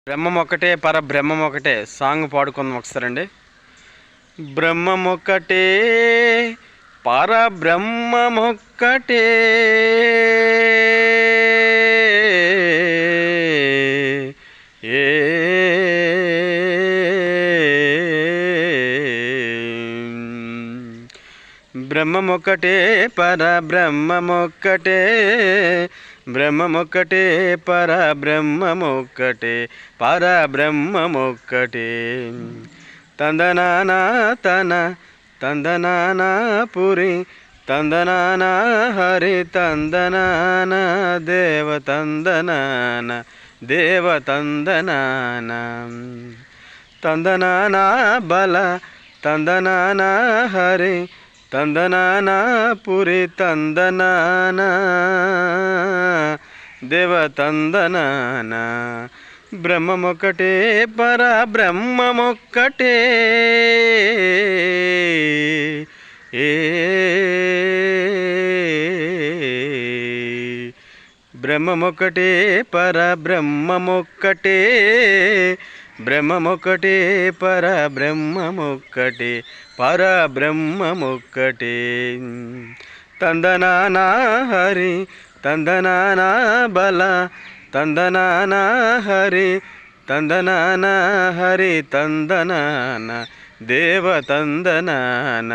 బ్రహ్మం ఒకటే పరబ్రహ్మం ఒకటే సాంగ్ పాడుకుందాం ఒకసారండి. బ్రహ్మం ఒకటే పరబ్రహ్మం ఒక్కటే, ఏ బ్రహ్మం ఒకటే పరబ్రహ్మం ఒక్కటే, బ్రహ్మమొక్కటే పరబ్రహ్మమొక్కటే, పరబ్రహ్మమొక్కటే. తందనానా తన తందనానా పురి తందనానా హరి తందనాన దేవ తందనాన దేవ తందనాన తందనానా బల తందనానా హరి తందనానా పురి తందనాన దేవ తందనాన. బ్రహ్మమొక్కటే పరబ్రహ్మమొక్కటే, ఏ బ్రహ్మమొక్కటే పరబ్రహ్మమొక్కటే, బ్రహ్మమొక్కటే పరబ్రహ్మమొక్కటే, పరబ్రహ్మమొక్కటే. తందనానా హరి తందనానా బల తందనానా హరి తందనానా హరి తందనాన దేవ తందనాన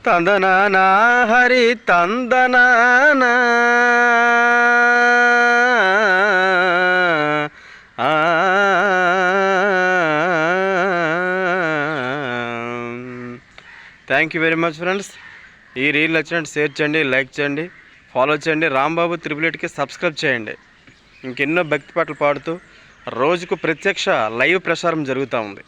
తందనానా హరి తందనాన. Thank you very much friends. ఈ రీల్ నచ్చినట్టు షేర్ చేయండి, లైక్ చేయండి, ఫాలో చేయండి. రాంబాబు 888కి సబ్స్క్రైబ్ చేయండి. ఇంకెన్నో భక్తి పాటలు పాడుతూ రోజుకు ప్రత్యక్ష లైవ్ ప్రసారం జరుగుతూ ఉంది.